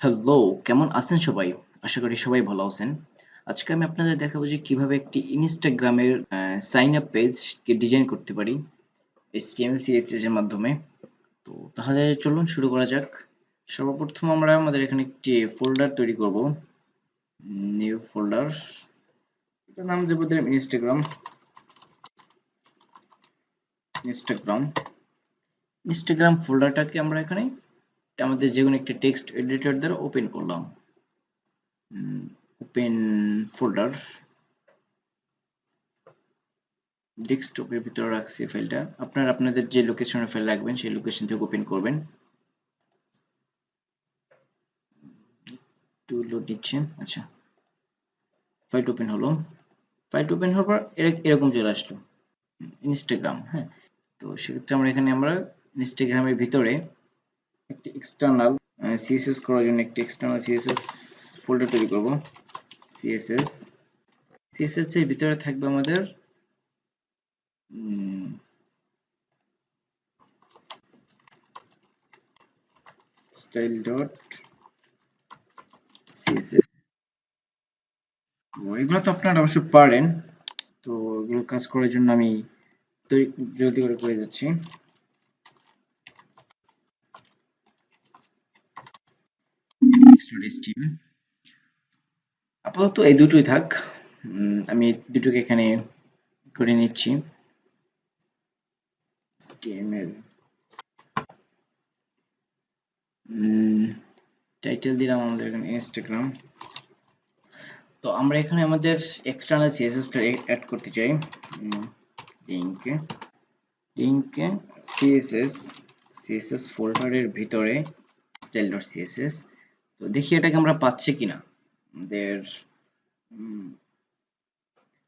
Hello, কেমন আছেন সবাই? আশা করি সবাই ভালো আছেন। আজকে আমি আপনাদের দেখাবো যে কিভাবে একটি ইনস্টাগ্রামের সাইন আপ পেজ কে ডিজাইন করতে পারি HTML CSS এর মাধ্যমে। তো তাহলে চলুন শুরু করা যাক। সর্বপ্রথম আমরা আমাদের এখানে একটি ফোল্ডার তৈরি করব। নিউ ফোল্ডার, এটার নাম দেবো দিলাম ইনস্টাগ্রাম। ইনস্টাগ্রাম ফোল্ডারটাকে আমরা এখানে আমাদের যেকোনো একটি টেক্সট এডিটর দ্বারা ওপেন করলাম। ওপেন ফোল্ডার, ডেস্কটপের ভিতরে রাখছি ফাইলটা। আপনারা আপনাদের যে লোকেশনে ফাইল রাখবেন সেই লোকেশন থেকে ওপেন করবেন। একটু লোড নিচ্ছে। আচ্ছা, ফাইলটা ওপেন হলো। ফাইলটা ওপেন হওয়ার পর এরকম চলে আসলো ইনস্টাগ্রাম। হ্যাঁ, তো সেক্ষেত্রে আমরা ইনস্টাগ্রামের ভিতরে একটি এক্সটার্নাল সিএসএস করার জন্য একটি এক্সটার্নাল সিএসএস ফোল্ডার তৈরি করব। সিএসএস সিএসএস এর ভিতরে থাকবে আমাদের স্টাইল ডট সিএসএস। এগুলো তো আপনারা অবশ্যই পারেন। তো এগুলো কাজ করার জন্য আমি জলদি করে যাচ্ছি। আপাতত এই দুটোই থাক। আমি দুটোকে এখানে করে নিচ্ছি। HTML টাইটেল দিলাম আমাদের এখানে ইনস্টাগ্রাম। তো আমরা এখানে আমাদের এক্সটার্নাল সিএসএস টা অ্যাড করতে চাই। লিংকে সিএসএস ফোল্ডারের ভিতরে style.css। তো দেখি এটাকে আমরা পাচ্ছি কিনা, আমাদের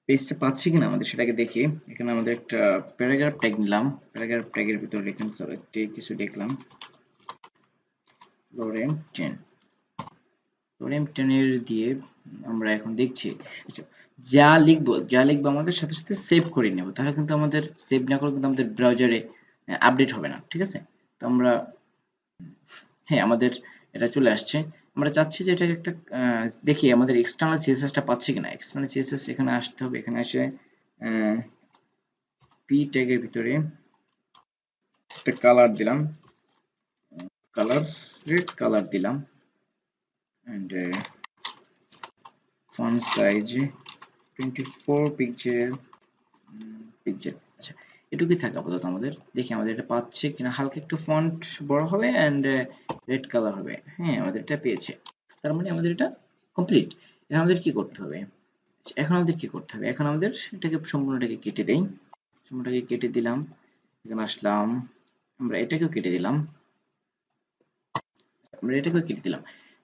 পেজটা পাচ্ছি কিনা আমাদের সেটাকে দেখি। এখানে আমাদের একটা প্যারাগ্রাফ ট্যাগ নিলাম। প্যারাগ্রাফ ট্যাগের ভিতরে এখানে একটি কিছু লিখলাম, লরেম 10। লরেম 10 এর দিয়ে আমরা এখন দেখছি। আচ্ছা, যা লিখবো আমাদের সাথে সাথে সেভ করে নেব, তাহলে কিন্তু আমাদের সেভ না করলে কিন্তু আমাদের ব্রাউজারে আপডেট হবে না। ঠিক আছে? তো আমরা, হ্যাঁ, আমাদের এটা চলে আসছে। আমরা চাচ্ছি যে এটাকে একটা দেখি আমাদের এক্সটার্নাল সিএসএস টা পাচ্ছি কিনা। এক্সটার্নাল সিএসএস এখানে আসতে হবে। এখানে এসে পি ট্যাগের ভিতরে একটা কালার দিলাম, রেড কালার দিলাম, এন্ড ফন্ট সাইজ 24 পিক্সেল। আচ্ছা, এটুকুই থাকে আপাতত আমাদের। দেখি আমাদের এটা পাচ্ছে কিনা। হালকা একটু ফন্ট বড় হবে এন্ড রেড কালার হবে। হ্যাঁ, আমাদের এটা পেয়েছে। তার মানে আমাদের এটা কমপ্লিট। এখন আমাদের কি করতে হবে? আচ্ছা, এখন আমাদের এটাকে সম্পূর্ণটাকে কেটে দেই। সম্পূর্ণটাকে কেটে দিলাম। এখানে আসলাম, আমরা এটাকেও কেটে দিলাম।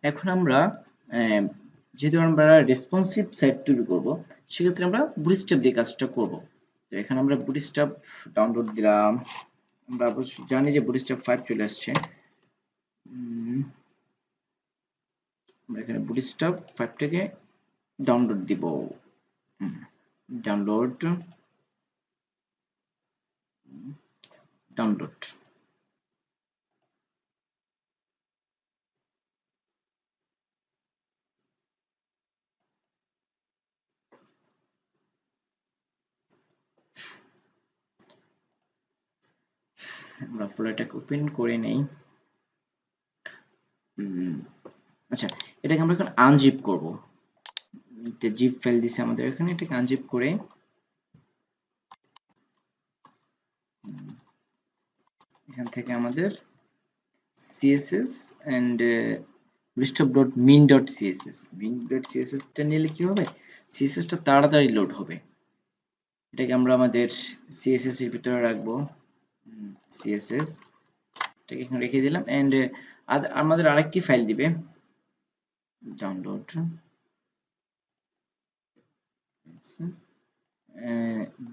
এখন আমরা যেহেতু আমরা রেসপন্সিভ সাইট তৈরি করব, সেক্ষেত্রে আমরা বুটস্ট্র্যাপ দিয়ে কাজটা করব। তো এখানে আমরা বুটস্ট্র্যাপ ডাউনলোড দিলাম। আমরা অবশ্যই জানি যে বুটস্ট্র্যাপ 5 চলে আসছে। আমরা এখানে বুটস্ট্র্যাপ 5 টাকে ডাউনলোড দিব। ডাউনলোড ডাউনলোড আমরা ফোল্ডারটাকে ওপেন করে নেই। আচ্ছা, এটাকে আমরা এখন আনজিপ করব। যে জিপ ফাইল দিছে আমাদের এখানে, এটাকে আনজিপ করে এখান থেকে আমাদের css and bootstrap.min.css টা নিলে কি হবে, css টা তাড়াতাড়ি লোড হবে। এটাকে আমরা আমাদের css এর ভিতরে রাখবো। css এটাকে এখানে রেখে দিলাম এন্ড আমাদের আরেকটি ফাইল দিবে, ডাউনলোড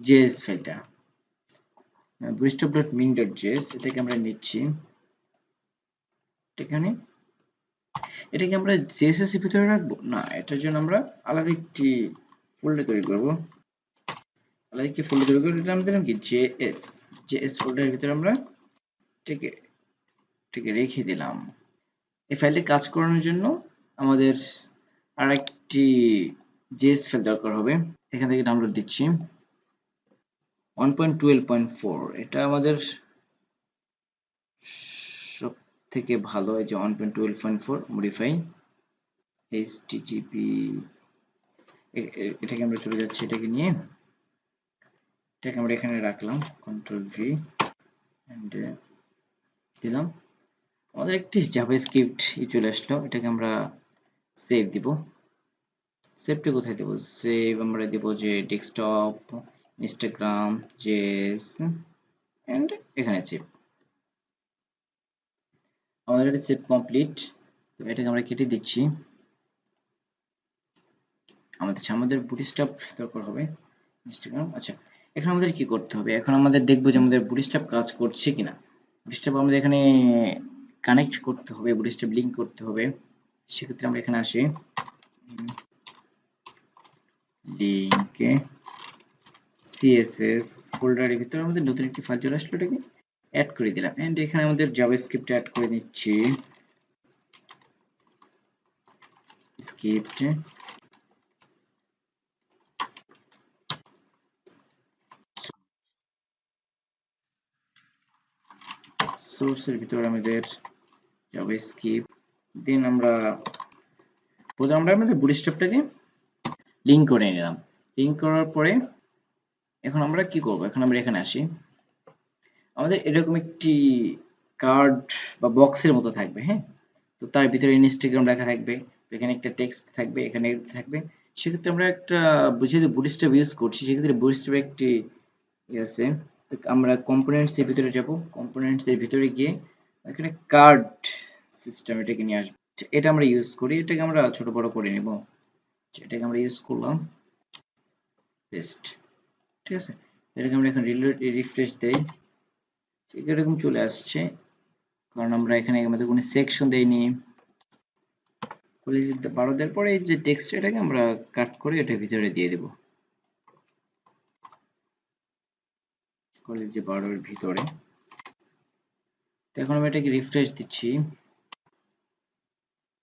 js ফাইলটা, bootstrap.min.js। এটাকে আমরা নিচ্ছি। এটাকে আমরা CSS এর ভিতরে রাখবো না, এটার জন্য আমরা আলাদা একটি ফোল্ডার তৈরি করব। এটার নাম দিলাম কি জেএস ফোল্ডারের ভিতরে আমরা এটাকে রেখে দিলাম। এই ফাইলটি কাজ করানোর জন্য আমাদের আরেকটি জেএস ফাইল দরকার হবে। এখান থেকে ডাউনলোড দিচ্ছি 1.12.4, এটা আমাদের সব থেকে ভালো। এই যে 1.12.4 মডিফাই এইচটিটিপি, এটাকে আমরা চলে যাচ্ছি, এটাকে নিয়ে এটাকে আমরা এখানে রাখলাম, কন্ট্রোল ভি এন্ড দিলাম। আমাদের একটি জাভাস্ক্রিপ্ট চলে আসলো, এটাকে আমরা সেভ দিব। সেভটা কোথায় দেব? সেভ আমরা দেব যে ডেস্কটপ, ইনস্টাগ্রাম, জেএস এন্ড এখানে সেভ। আমাদের এটা সেভ কমপ্লিট। তো এটাকে আমরা কেটে দিচ্ছি। আমাদের বুটস্ট্র্যাপ দরকার হবে, ইনস্টাগ্রাম। আচ্ছা, এখন আমাদের কি করতে হবে? এখন আমাদের দেখবো যে আমাদের বুটস্ট্র্যাপ কাজ করছে কিনা। বুটস্ট্র্যাপ আমাদের এখানে কানেক্ট করতে হবে, বুটস্ট্র্যাপ লিংক করতে হবে। সেক্ষেত্রে আমরা এখানে আসি, লিংকে সিএসএস ফোল্ডারের ভিতরে আমাদের নতুন একটি ফাইল চলে আসলো, এটাকে অ্যাড করে দিলাম এন্ড এখানে আমাদের জাভাস্ক্রিপ্ট অ্যাড করে নিচ্ছি। স্ক্রিপ্ট সোর্সের ভিতরে আমাদের জাভাস্ক্রিপ্ট, দেন আমরা আমাদের বুটস্ট্র্যাপটাকে লিংক করে নিলাম। লিংক করার পরে এখন আমরা কি করব? এখন আমরা এখানে আসি, আমাদের এরকম একটি কার্ড বা বক্সের মতো থাকবে, হ্যাঁ। তো তার ভিতরে ইনস্টাগ্রাম লেখা থাকবে, তো এখানে একটা টেক্সট থাকবে, এখানে থাকবে। সেক্ষেত্রে আমরা একটা যেহেতু বুটস্ট্র্যাপ ইউজ করছি, সেক্ষেত্রে বুটস্ট্র্যাপ একটি আছে। তো আমরা কম্পোনেন্টস এর ভিতরে যাব, কম্পোনেন্টস এর ভিতরে গিয়ে এখানে কার্ড সিস্টেম এটাকে নিয়ে আসবো। এটা আমরা ইউজ করি, এটাকে আমরা ছোট বড় করে নিব। এটাকে আমরা ইউজ করলাম, পেস্ট, ঠিক আছে। এটাকে আমরা এখন রিফ্রেশ দেই, ঠিক এরকম চলে আসছে, কারণ আমরা এখানে আমাদের কোনো সেকশন দেইনি। কলেজ 12 দেওয়ার পরে এই যে টেক্সট, এটাকে আমরা কাট করে এটার ভিতরে দিয়ে দেব, কলেজ 12 এর ভিতরে। তো এখন আমি এটাকে রিফ্রেশ দিচ্ছি,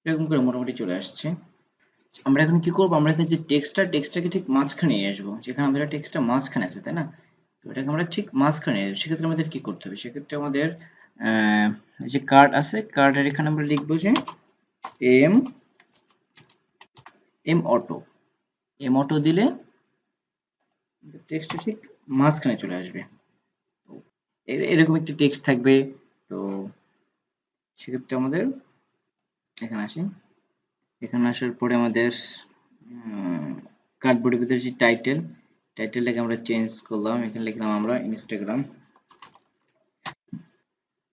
এরকম করে মোটামুটি চলে আসছে। আমরা এখন কি করব? আমরা এখানে যে টেক্সটটাকে ঠিক মাঝখানে নিয়ে আসবো, যেখানে আমাদের টেক্সটটা মাঝখানে আছে, তাই না? তো এটাকে আমরা ঠিক মাঝখানে নিয়ে আসবো। সেক্ষেত্রে আমাদের কি করতে হবে? সেক্ষেত্রে আমাদের যে কার্ড আছে, কার্ডের এখানে আমরা লিখবো যে M M auto, M auto দিলে টেক্সটটা ঠিক মাঝখানে চলে আসবে। এরকম একটি টেক্সট থাকবে। তো সেক্ষেত্রে আমাদের এখানে আসি, এখানে আসার পরে আমাদের কার্ডবোর্ডের ভিতরে যে টাইটেলটাকে আমরা চেঞ্জ করলাম, এখানে লিখলাম আমরা ইনস্টাগ্রাম।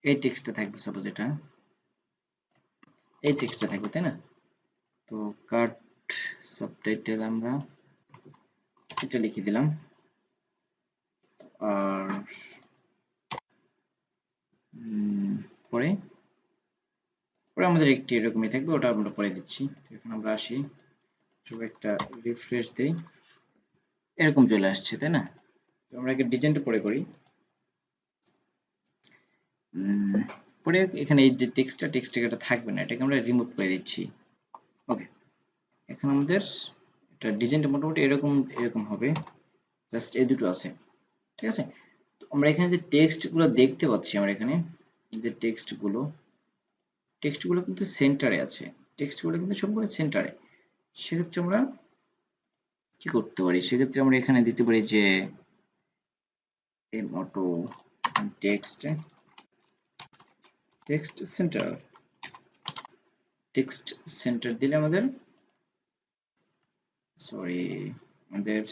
এই টেক্সটটা থাকবে, সাপোজ এটা এই টেক্সটটা থাকবে, তাই না? তো কাট সাবটাইটেল আমরা এটা লিখে দিলাম, আর পরে পরে আমাদের একটি এরকমই থাকবে, ওটা আমরা পরে দিচ্ছি। এখন আমরা আসি, সব একটা রিফ্রেশ দেই, এরকম চলে আসছে, তাই না? তো আমরা একে ডিজাইনটা পরে করি। পরে এখানে এই যে টেক্সটটা এটা থাকবে না, এটাকে আমরা রিমুভ করে দিচ্ছি। ওকে, এখন আমাদের এটা ডিজাইনটা মোটামুটি এরকম এরকম হবে, জাস্ট এই দুটো আছে, ঠিক আছে। তো আমরা এখানে যে টেক্সটগুলো দেখতে পাচ্ছি, আমরা এখানে যে টেক্সটগুলো কিন্তু সেন্টারে আছে, টেক্সটগুলো কিন্তু সম্পূর্ণ সেন্টারে। সেক্ষেত্রে আমরা কি করতে পারি? সেক্ষেত্রে আমরা এখানে দিতে পারি যে এম অটো টেক্সট সেন্টার দিলে আমাদের আমাদের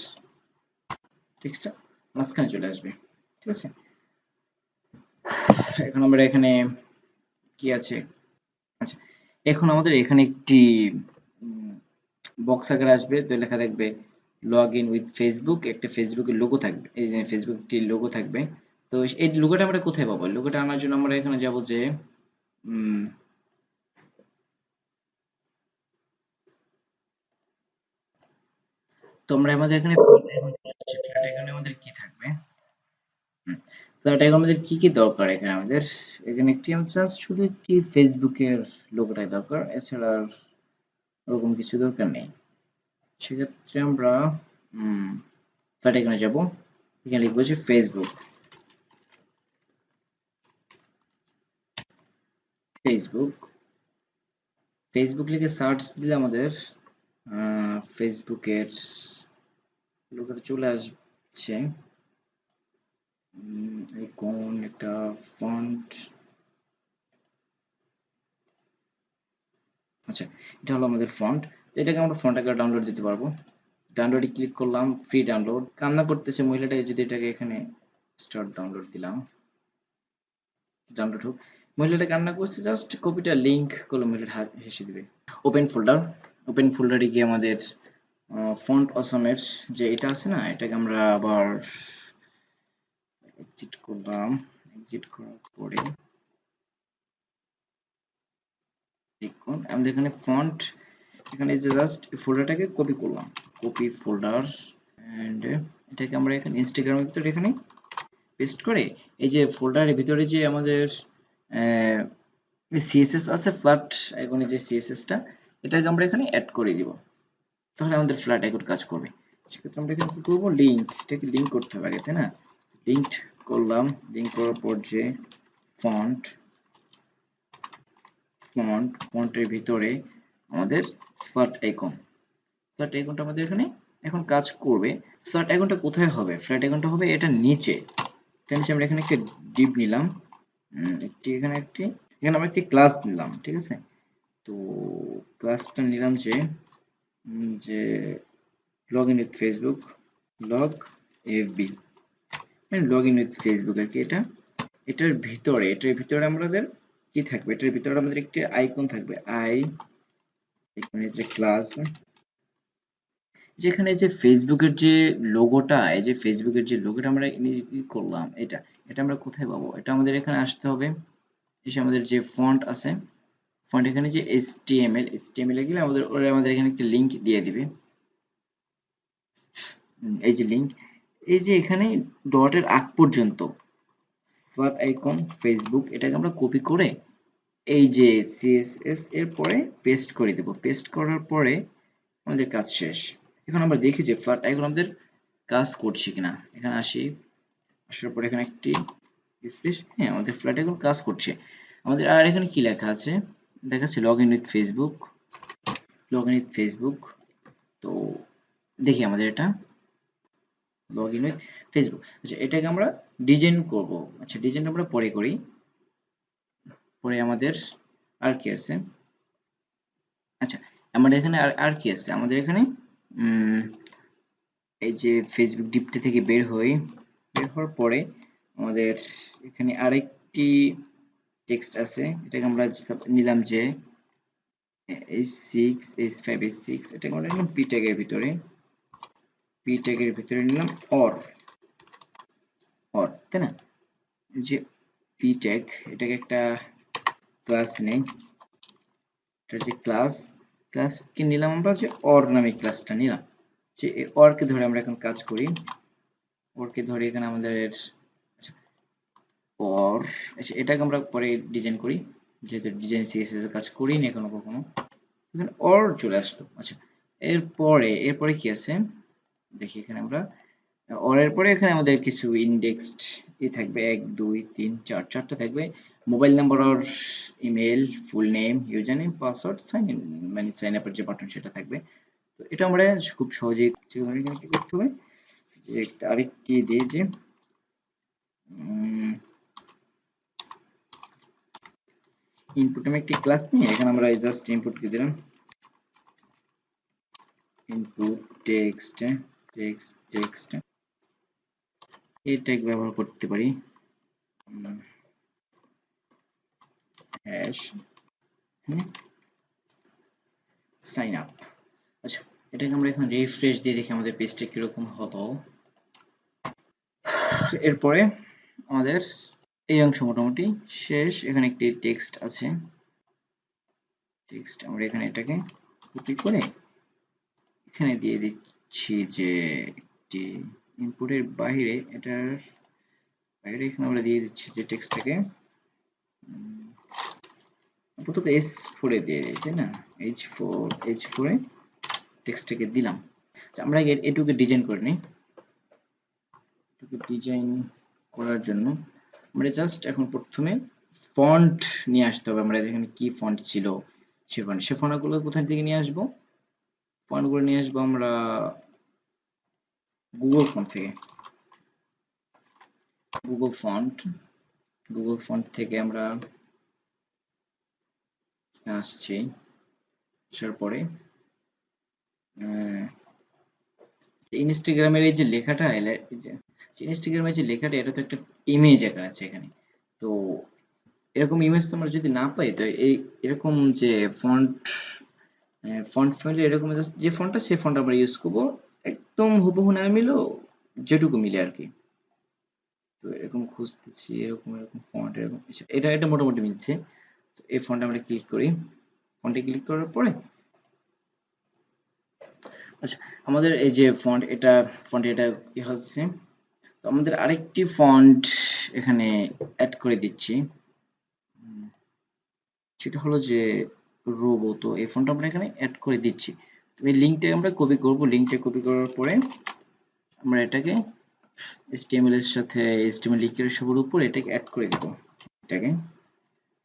টেক্সটটা মাঝখানে চলে আসবে, ঠিক আছে। এখন আমরা এখানে কি আছে? আচ্ছা, এখন আমাদের এখানে একটি বক্স আকারে আসবে, তো লেখা থাকবে লগ ইন উইথ ফেসবুক, একটা ফেসবুকের লোগো থাকবে, এই যে ফেসবুকটির লোগো থাকবে। তো এই লোগোটা আমরা কোথায় পাবো? লোগোটা আনার জন্য আমরা এখানে যাব যে তো আমরা আমাদের এখানে ফিল্টার, এখানে আমাদের কি থাকবে? ফ্ল্যাট আইকন আমাদের কি কি দরকার এখানে আমাদের এখানে একটি জাস্ট শুধু একটি ফেসবুকের লোগোটাই দরকার, এছাড়া আর ওরকম কিছু দরকার নেই। সেক্ষেত্রে আমরা ফ্ল্যাট আইকনে যাব, এখানে লিখবো যে ফেসবুক। ফেসবুক ফেসবুক লিখে সার্চ দিলে আমাদের ফেসবুকের লোগোটা চলে আসছে। এই কোন একটা ফন্ট, আচ্ছা এটা হলো আমাদের ফন্ট। এটাকে আমরা ফন্ট আকারে ডাউনলোড দিতে পারবো। ডাউনলোডে ক্লিক করলাম, ফ্রি ডাউনলোড। কান্না করতেছে মহিলাটাকে, যদি এটাকে এখানে স্টার্ট ডাউনলোড দিলাম, ডাউনলোড হোক। মহিলাটা কান্না করছে, জাস্ট কপিটা লিংক করলে মহিলাটা হেসে দিবে। ওপেন ফোল্ডার, ওপেন ফোল্ডারে গিয়ে আমাদের ফন্ট অসামের যে এটা আছে না, এটাকে আমরা আবার এক্সিট করলাম। এক্সিট করার পরে দেখুন আমাদের এখানে ফন্ট, এখানে যে জাস্ট ফোল্ডারটাকে কপি করলাম, কপি ফোল্ডার, এন্ড এটাকে আমরা এখানে ইনস্টাগ্রামের ভিতরে এখানে পেস্ট করে এই যে ফোল্ডারের ভিতরে যে আমাদের সিএসএস আছে, ফ্ল্যাট আইকনে যে সিএসএসটা, এটাকে আমরা এখানে অ্যাড করে দিব, তাহলে আমাদের ফ্ল্যাট আইকন কাজ করবে। সেক্ষেত্রে আমরা এখানে কি করবো, লিঙ্ক, এটাকে লিঙ্ক করতে হবে আগে, তাই না? লিঙ্ক করলাম, লিঙ্ক করার পর যে ফন্ট, ফন্টের ভিতরে আমাদের ফ্ল্যাট আইকন, ফ্ল্যাট আইকনটা আমাদের এখানে এখন কাজ করবে। ফ্ল্যাট আইকনটা কোথায় হবে? ফ্ল্যাট আইকনটা হবে এটা নিচে। এটা নিচে আমরা এখানে একটা ডিপ নিলাম, এখানে আমরা একটি ক্লাস নিলাম, ঠিক আছে? তো ক্লাসটা নিলাম যে log in with Facebook, log FB, log in with Facebook আর কি। এটার ভিতরে আমাদের কি থাকবে, এটার ভিতরে আমাদের একটি আইকন থাকবে, ক্লাস, যেখানে যে ফেসবুকের যে লোগোটা, এই যে ফেসবুকের যে লোগোটা আমরা ই করলাম, এটা এটা আমরা কোথায় পাবো? এটা আমাদের এখানে আসতে হবে, এসে আমাদের যে ফন্ট আছে, ফন্ট এখানে যে এইচটিএমএল এ গেলে আমাদের এখানে একটা লিংক দিয়ে দিবে। এই যে লিংক, এই যে এখানে ডটের আগ পর্যন্ত ফ্ল্যাট আইকন ফেসবুক, এটাকে আমরা কপি করে এই যে সিএসএস এর পরে পেস্ট করে দেব। পেস্ট করার পরে আমাদের কাজ শেষ। এখন আমরা দেখি যে ফ্ল্যাট আইকন আমাদের কাজ করছে কিনা। এখানে আসার পরে এখানে একটি রিফ্রেশ, হ্যাঁ আমাদের ফ্ল্যাট আইকন কাজ করছে। আমাদের আর এখানে কি লেখা আছে দেখাচ্ছে, log in with Facebook, log in with Facebook. তো দেখি আমাদের এটা লগ ইন উইথ ফেসবুক। আচ্ছা এটাকে আমরা ডিজাইন করব। আচ্ছা ডিজাইন আমরা পরে করি। পরে আমাদের আর কি আছে, আচ্ছা আমাদের এখানে আর কি আছে, আমাদের এখানে এই যে ফেসবুক ডিপটা থেকে বের হওয়ার পরে আমাদের এখানে আরেকটি টেক্সট আছে, এটাকে আমরা নিলাম যে h6 h5 h6, এটাকে আমরা নিলাম পি ট্যাগের ভিতরে নিলাম অর, তাই না? যে পি ট্যাগ, এটাকে একটা ক্লাস নেই, এটা যে ক্লাসকে নিলাম আমরা, যে অর নামে ক্লাসটা নিলাম। যে অরকে ধরে আমরা এখন কাজ করি, অরকে ধরে এখানে আমাদের আচ্ছা অর, আচ্ছা এটাকে আমরা পরে ডিজাইন করি, যেহেতু ডিজাইন সিএসএস এর কাজ করি না এখনো কখনো। এখানে অর চলে আসলো। আচ্ছা এরপরে কি আছে দেখি, এখানে আমরা অর এর পরে এখানে আমাদের কিছু ইন্ডেক্সড থাকবে, 1 2 3 4 চারটা থাকবে। মোবাইল নাম্বার আর email, full name, user name, password, sign in, মানে সাইন আপের যে বাটন সেটা থাকবে। তো এটা আমরা খুব সহজেই এখানে কি করতে হবে, যে আরেকটি দিয়ে যে ইনপুট আমি একটি ক্লাস নিয়ে এখানে আমরা জাস্ট ইনপুট কি দিলাম, ইনপুট টেক্সট এই ট্যাগ ব্যবহার করতে পারি, হ্যাশ সাইন আপ। আচ্ছা এটাকে আমরা এখন রিফ্রেশ দিয়ে দেখি আমাদের পেজটা কিরকম হলো। এরপরে আমাদের এই অংশ মোটামুটি শেষ। এখানে একটি টেক্সট আছে, আমরা এখানে এটাকে কপি করে এখানে দিয়ে দিচ্ছি, যে একটি ইনপুটের বাইরে এটার বাইরে এখানে আমরা দিয়ে দিচ্ছি যে টেক্সটটাকে আপাতত S4 এ দিয়ে দিই, তাই না? H4 এ টেক্সটটাকে দিলাম। আচ্ছা, আমরা এটুকু ডিজাইন করে নিই। এটুকু ডিজাইন করার জন্য আমরা জাস্ট এখন প্রথমে ফন্ট নিয়ে আসতে হবে। আমরা এখানে কি ফন্ট ছিল সে ফন্টগুলো কোথা থেকে নিয়ে আসবো? ফন্টগুলো নিয়ে আসবো আমরা গুগল ফন্ট থেকে। গুগল ফন্ট থেকে আমরা আসছি, আসার পরে ইনস্টাগ্রামের এই যে লেখাটা ইনস্টাগ্রামের যে লেখাটা এটা তো একটা ইমেজ আকার আছে এখানে। তো এরকম ইমেজ তোমরা যদি না পাই তো এই এরকম যে ফন্ট ফ্যামিলি এরকম just যে ফন্টটা সেই ফন্ট আমরা ইউজ করব। একদম হুবহু না মিলেও যেটুকু মিলে আর কি। তো এরকম খুঁজতেছি, এরকম ফন্ট এরকম এটা মোটামুটি মিলছে। তো এই ফন্টে আমরা ক্লিক করি। ফন্টে ক্লিক করার পরে আচ্ছা, আমাদের এই যে ফন্ট এটা কি হচ্ছে, তো আমাদের আরেকটি ফন্ট এখানে অ্যাড করে দিচ্ছি। সেটা হলো যে রোবো। তো এই ফন্টটা আমরা এখানে অ্যাড করে দিচ্ছি। তো এই লিঙ্কটা আমরা কপি করব। লিঙ্কটা কপি করার পরে আমরা এটাকে HTML এর সাথে HTML লিঙ্কের সবার উপর এটাকে অ্যাড করে দেব। এটাকে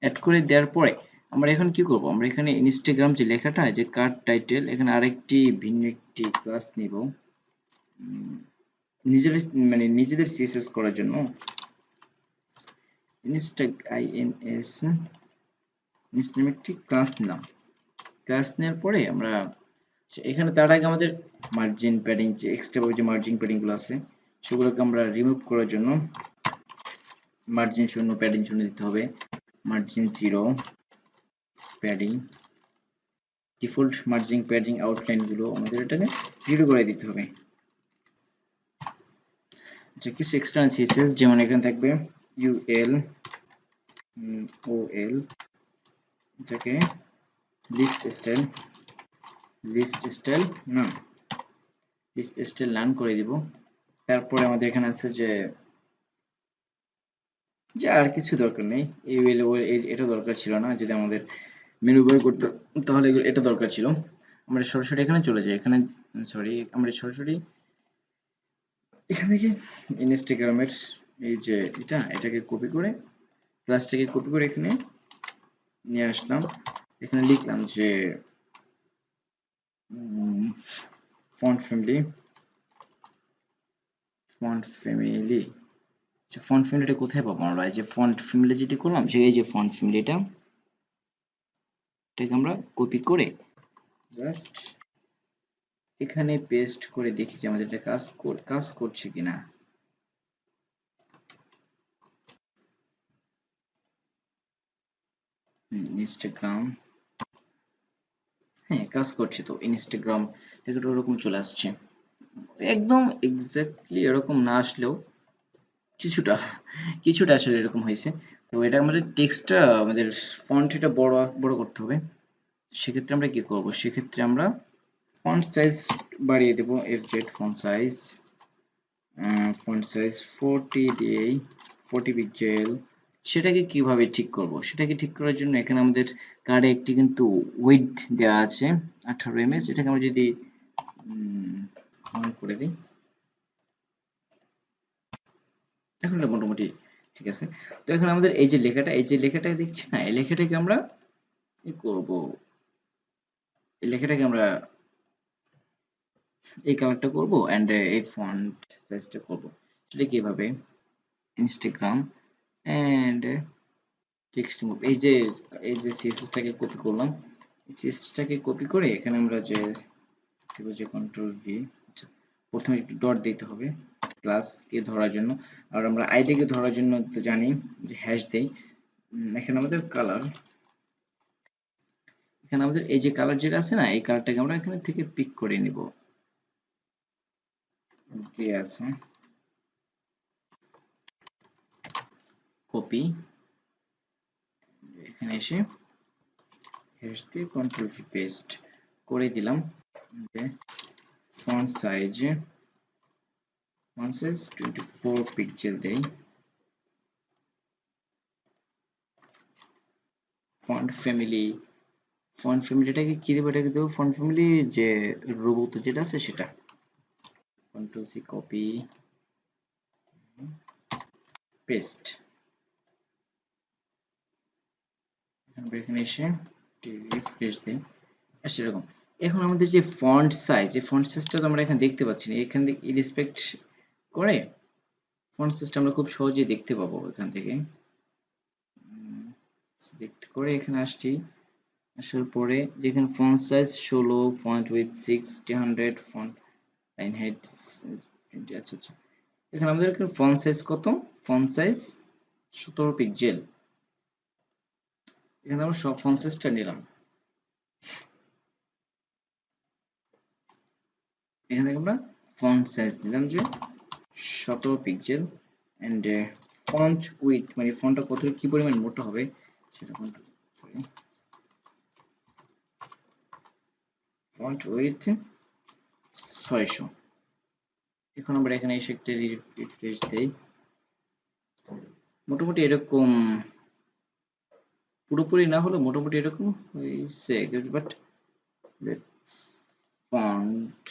অ্যাড করে দেওয়ার পরে আমরা এখন কি করব? আমরা এখানে ইনস্টাগ্রাম যে লেখাটা যে কার্ড টাইটেল এখানে আরেকটি ভিন্ন একটি ক্লাস নিব নিজেদের নিজেদের CSS করার জন্য। ইনস নামে একটি ক্লাস নিলাম। ক্লাস নেওয়ার পরে আমরা এখানে তার আগে আমাদের মার্জিন প্যাডিং যে এক্সট্রা যে মার্জিন প্যাডিং গুলো আছে সেগুলোকে আমরা রিমুভ করার জন্য মার্জিন 0 প্যাডিং 0 দিতে হবে। Margin 0 padding default margin padding outline গুলো আমাদের এটাকে 0 করে দিতে হবে। আচ্ছা, কিছু এক্সটার্নাল CSS যেমন এখানে থাকবে UL OL, এটাকে লিস্ট স্টাইল নান করে দিব। তারপরে আমাদের এখানে আছে যে আর কিছু দরকার নেই। এটা দরকার ছিল না। যদি আমাদের মেনু বার করতে তাহলে এটা দরকার ছিল। আমরা সরাসরি এখানে চলে যাই। আমরা সরাসরি এখান থেকে ইনস্টাগ্রামের এই যে এটাকে কপি করে ক্লাসটাকে কপি করে এখানে নিয়ে আসলাম। এখানে লিখলাম যে ফন্ট ফ্যামিলি ফন্ট ফ্যামিলিটা কোথায় পাবো আমরা? এই যে ফন্ট ফ্যামিলি যেটি করলাম এই যে ফন্ট ফ্যামিলিটা এটাকে আমরা কপি করে জাস্ট এখানে পেস্ট করে দেখি যে আমাদের এটা কাজ করছে কিনা। ইনস্টাগ্রাম, হ্যাঁ কাজ করছে। তো ইনস্টাগ্রাম লেখাটা ওরকম চলে আসছে। একদম এক্স্যাক্টলি এরকম না আসলেও কিছুটা কিছুটা আসলে এরকম হয়েছে। তো এটা আমাদের টেক্সটটা আমাদের ফন্ট এটা বড় করতে হবে। সেক্ষেত্রে আমরা কি করব? সেক্ষেত্রে আমরা ফন্ট সাইজ বাড়িয়ে দেব। FZ ফন্ট সাইজ 40 দিয়েই 40 পিক্সেল। সেটাকে কিভাবে ঠিক করব? সেটাকে ঠিক করার জন্য এখানে আমাদের কার্ডে একটি কিন্তু উইডথ দেওয়া আছে 18 ইমেজ। এটাকে আমরা যদি অন করে দিই এখন এটা মোটামুটি ঠিক আছে। তো এখন আমাদের এই যে লেখাটা দেখছি না, এই লেখাটাকে আমরা কি করব? এই লেখাটাকে আমরা এই কালারটা করব এন্ড এই ফন্ট সাইজটা করব। সেটা কিভাবে? ইনস্টাগ্রাম এন্ড টেক্সট মুভ এই যে CSS টাকে কপি করলাম। এই CSS টাকে কপি করে এখানে আমরা যে দেব যে কন্ট্রোল ভি। আচ্ছা, প্রথমে একটু ডট দিতে হবে ক্লাস কে ধরার জন্য। আর আমরা আইডি কে ধরার জন্য তো জানি যে হ্যাশ দেই। এখানে আমাদের এখানে আমাদের এই যে কালার যেটা আছে না এই কালারটাকে আমরা এখানে থেকে পিক করে নিব। কি আছে কপি, এখানে এসে হ্যাশ দিয়ে কন্ট্রোল ভি পেস্ট করে দিলাম। ফন্ট সাইজ 24 পিক্সেল দেই। ফন্ট ফ্যামিলি, ফন্ট ফ্যামিলিটাকে কি দেবো, এটাকে দেবো ফন্ট ফ্যামিলি যে রোবত যেটা আছে সেটা। Control C, copy, paste. এখানে এসে রিফ্রেশ দিন, সেরকম। এখন আমাদের যে ফন্ট সাইজ, এই ফন্ট সাইজটা তো আমরা এখানে দেখতে পাচ্ছি না, এখান থেকে ইন্সপেক্ট করে ফন্ট সাইজটা আমরা খুব সহজেই দেখতে পাবো এখান থেকে। সিলেক্ট করে এখানে আসছি, আসার পরে যেখানে font size 16, font with 600, font line height 20, আচ্ছা আচ্ছা। এখানে আমাদের এখানে ফন্ট সাইজ কত, ফন্ট সাইজ 17 পিক্সেল। এখানে আমরা সব ফন্ট সাইজটা নিলাম, এখানে আমরা ফন্ট সাইজ দিলাম যে 17 পিক্সেল এন্ড ফন্ট উইথ মানে ফন্টটা কত কি পরিমাণ মোটা হবে সেটা সরি, ফন্ট উইথ 600। এখন আমরা এখানে এসে একটা রিফ্রেশ দেই, মোটামুটি এরকম, পুরোপুরি না হলে মোটামুটি এরকম হয়েছে, বাট ফন্ট,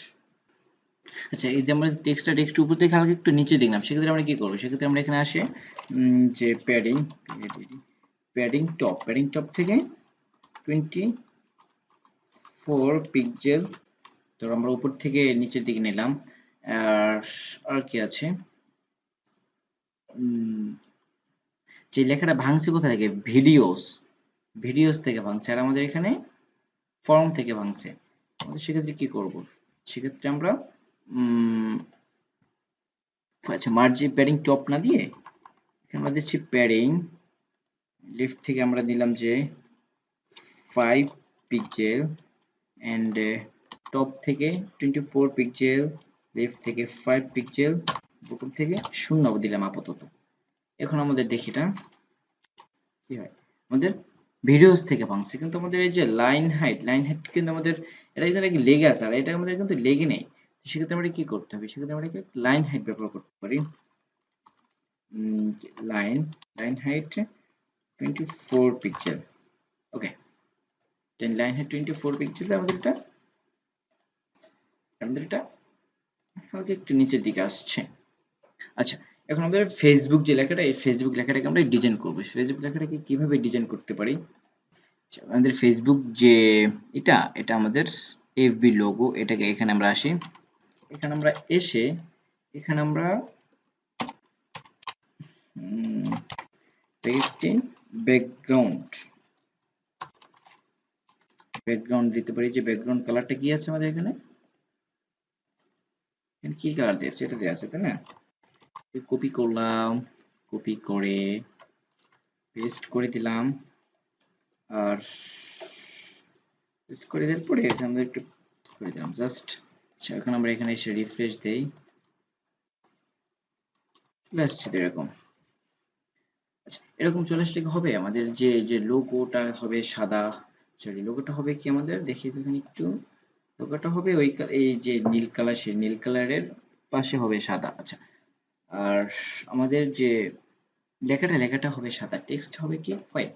আচ্ছা এই যে আমরা টেক্সট উপর থেকে হালকা একটু নিচে দেখলাম, সেক্ষেত্রে আমরা কি করবো, সেক্ষেত্রে আমরা এখানে আসে যে প্যাডিং টপ থেকে 24 পিক্সেল, তো আমরা উপর থেকে নিচের দিকে নিলাম। আর আর কি আছে, যে লেখাটা ভাঙছে কোথা থেকে, ভিডিওস থেকে ভাঙছে, আর আমাদের এখানে ফর্ম থেকে ভাঙছে। আমাদের সেক্ষেত্রে কি করব, সেক্ষেত্রে আমরা আচ্ছা মার্জিন প্যাডিং টপ না দিয়ে এখানে আমরা দিচ্ছি প্যাডিং লেফট থেকে আমরা দিলাম যে 5 পিক্সেল এন্ড টপ থেকে 24 পিক্সেল, লেফট থেকে 5 পিক্সেল, বটম থেকে 0 দিলাম আপাতত। এখন আমাদের দেখি এটা কি হয়, আমাদের ভিডিওস থেকে ভাঙছে, কিন্তু আমাদের এই যে লাইন হাইট কিন্তু আমাদের এটা কিন্তু লেগে আছে, আর এটা আমাদের কিন্তু লেগে নেই। সেক্ষেত্রে আমরা কি করতে হবে, সেক্ষেত্রে আমরা লাইন হাইট ব্যবহার করতে পারি। লাইন হাইট 24 পিক্সেল, ওকে। দেন লাইন হাইট 24 পিক্সেল, আমাদের এটা হালকা একটু নিচের দিকে আসছে। আচ্ছা এখন আমাদের ফেসবুক যে লেখাটা, এই ফেসবুক লেখাটাকে আমরা ডিজাইন করব। ফেসবুক লেখাটাকে কিভাবে ডিজাইন করতে পারি, আচ্ছা, আমাদের ফেসবুক যে এটা আমাদের এফবি লোগো, এটাকে এখানে আমরা আসি, এখানে আমরা এসে এখানে আমরা একটি ব্যাকগ্রাউন্ড দিতে পারি। যে ব্যাকগ্রাউন্ড কালারটা কি আছে আমাদের এখানে, কি কালার দিয়েছে, এটা দেওয়া আছে তাই না। কপি করলাম, কপি করে পেস্ট করে দিলাম, আর পেস্ট করে দেওয়ার পরে আমরা একটু করে দিলাম জাস্ট। আচ্ছা এখন আমরা এখানে এসে রিফ্রেশ দেই, চলে আসছে এরকম। আচ্ছা এরকম চলে আসলে কি হবে, আমাদের যে যে লোগোটা হবে সাদা, সরি লোগোটা হবে কি আমাদের দেখি এখানে একটু, লোগোটা হবে ওই এই যে নীল কালার, সেই নীল কালারের পাশে হবে সাদা। আচ্ছা আর আমাদের যে লেখাটা হবে সাদা, টেক্সট হবে কি হোয়াইট।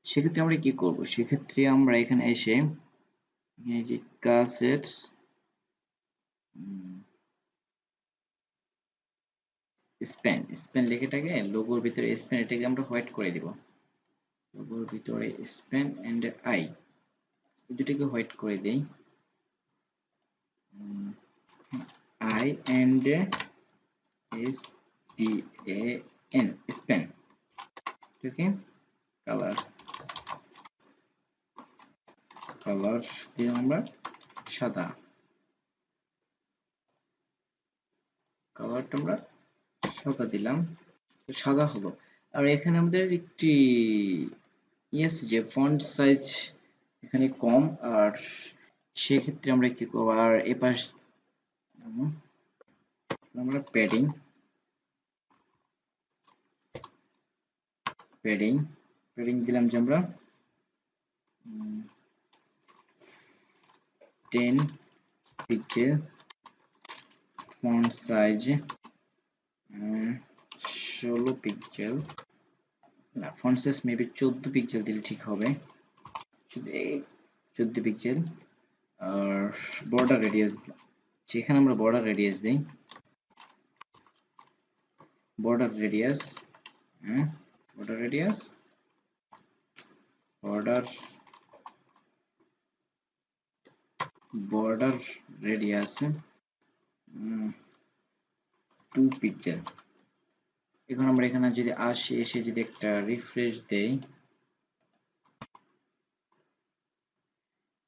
সেক্ষেত্রে আমরা কি করব, সেক্ষেত্রে আমরা এখানে এসে এই যে কাসেট স্পেন লেখাটাকে লোগোর ভিতরে স্পেন, এটাকে আমরা হোয়াইট করে দিব। লোগোর ভিতরে স্পেন এন্ড আই, এই দুটোকে হোয়াইট করে দেই। I and S P A N, Spain. Okay, colour দিলাম আমরা সাদা, কালারটা আমরা সাদা দিলাম, তো সাদা হলো। আর এখানে আমাদের একটি ইয়েস যে ফন্ট সাইজ এখানে কম, আর সেক্ষেত্রে আমরা কি করব, আর এপাশ আমরা প্যাডিং দিলাম যে আমরা 10 পিক্সেল, ফন্ট সাইজ 16 পিক্সেল, না, ফন্ট সাইজ মেবি 14 পিক্সেল দিলে ঠিক হবে। 14 পিক্সেল। আর বর্ডার রেডিয়াস, যেখানে আমরা বর্ডার রেডিয়াস দেই, বর্ডার রেডিয়াস, হ্যাঁ, border radius, border border radius 2 pixel. এখন আমরা এখানে যদি আসি, এসে যদি একটা রিফ্রেশ দেই,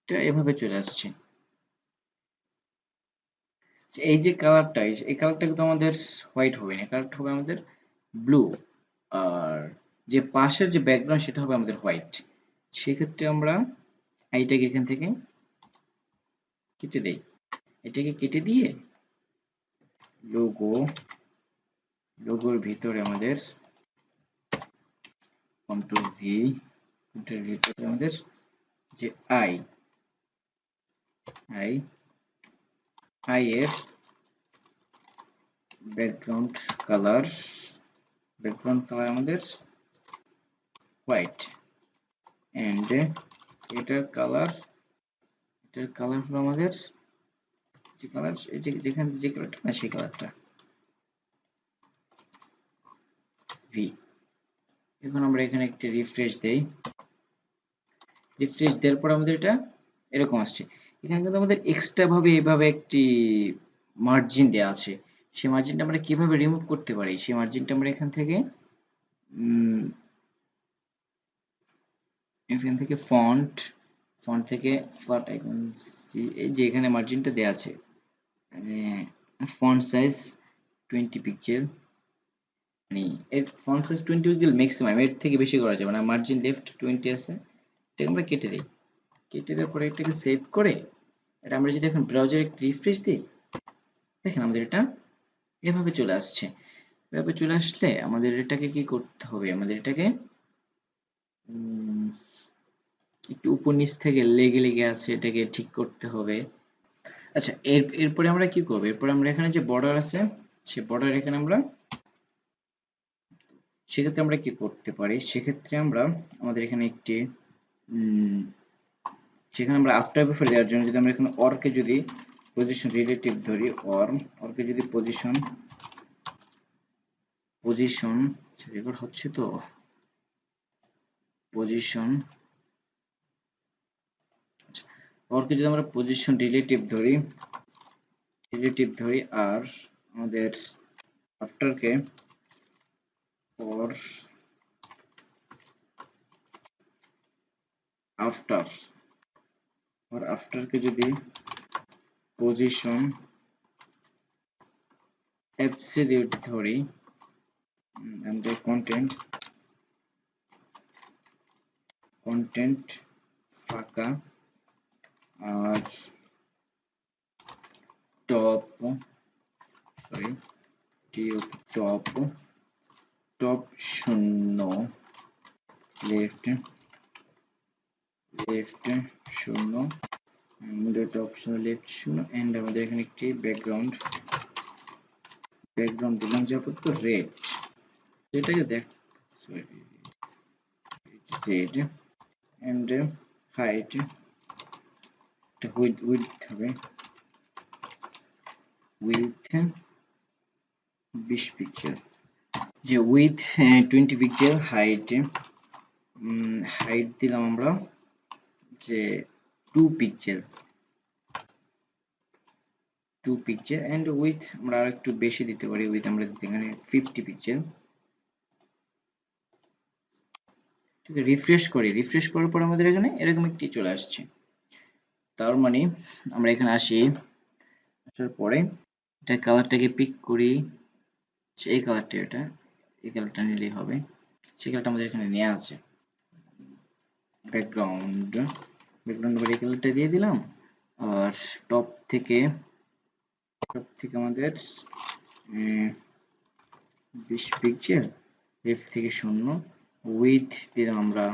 এটা এভাবে চলে আসছে। এই যে কালারটা, এই কালারটা কিন্তু আমাদের হোয়াইট হবে না, কালারটা হবে আমাদের ব্লু। আর যে পাশের যে ব্যাকগ্রাউন্ড সেটা হবে আমাদের হোয়াইট। সেক্ষেত্রে আমরা এইটাকে এখান থেকে কেটে দেই। এটাকে কেটে দিয়ে লোগোর ভিতরে আমাদের কন্ট্রোল ভি, এটার ভিতরে আমাদের যে আই আই আই এর ব্যাকগ্রাউন্ড কালার, আমাদের হোয়াইট, এন্ড এটার কালার হলো আমাদের যে কালার, যেখানে যে কালারটা না সেই কালারটা ভি। এখন আমরা এখানে একটি রিফ্রেশ দেই। রিফ্রেশ দেওয়ার পর আমাদের এটা এরকম আসছে। এখানে কিন্তু আমাদের এক্সট্রা ভাবে এইভাবে একটি মার্জিন দেওয়া আছে। সেই মার্জিনটা আমরা কিভাবে রিমুভ করতে পারি? সেই মার্জিনটা আমরা এখান থেকে ফন্ট থেকে ফন্ট আইকন এই যে এখানে মার্জিনটা দেওয়া আছে, ফন্ট সাইজ 20 পিক্সেল, মানে এর ফন্ট সাইজ 20 পিক্সেল ম্যাক্সিমাম, এর থেকে বেশি করা যাবে না। মার্জিন লেফট 20 আছে, এটাকে আমরা কেটে দিই। কেটে দেওয়ার পরে এটাকে সেভ করে এটা আমরা যদি এখন ব্রাউজারে রিফ্রেশ দিই, দেখেন আমাদের এটা এভাবে চলে আসছে। এভাবে চলে আসলে আমাদের এটাকে কি করতে হবে? আমাদের এটাকে একটু উপর নিচ থেকে লেগে আছে, এটাকে ঠিক করতে হবে। আচ্ছা, এরপরে আমরা কি করব? এরপরে আমরা এখানে যে বর্ডার আছে, সেই বর্ডার এখানে আমরা, সেক্ষেত্রে আমরা কি করতে পারি? সেক্ষেত্রে আমরা আমাদের এখানে একটি সেখানে আমরা আফটার বিফোর দেওয়ার জন্য যদি আমরা এখানে অরকে যদি পজিশন রিলেটিভ ধরি, অরকে যদি পজিশন রেকর্ড হচ্ছে তো, পজিশন, আচ্ছা, অরকে যদি আমরা পজিশন রিলেটিভ ধরি আর আমাদের আফটারকে অর আফটারকে যদি পজিশন অ্যাবসলিউট ধরি, and কন্টেন্ট ফাঁকা, আর টপ শূন্য, লেফট শূন্য, টপ শূন্য, লেফট শূন্য, এন্ড আমাদের এখানে একটি ব্যাকগ্রাউন্ড দিলাম যে আপাতত রেড। এটাকে দেখ, sorry, red, and height width হবে, উইডথ 20 পিক্সেল, যে উইডথ 20 পিক্সেল, হাইট দিলাম আমরা যে 2 পিক্সেল, এন্ড উইডথ আমরা আরেকটু বেশি দিতে পারি, উইডথ আমরা দিতে এখানে 50 পিক্সেল। ঠিক আছে, রিফ্রেশ করার পর আমাদের এখানে এরকম একটি চলে আসছে। তার মানে আমরা এখানে আসি, আসার পরে এটা কালারটাকে পিক করি, এই কালারটা, এই কালারটা নিলেই হবে। সেই কালারটা আমাদের এখানে নেওয়া আছে, ব্যাকগ্রাউন্ড এই কালারটা দিয়ে দিলাম। আর টপ থেকে আমাদের 20 পিক্সেল, লেফট থেকে শূন্য, উইডথ দিলাম আমরা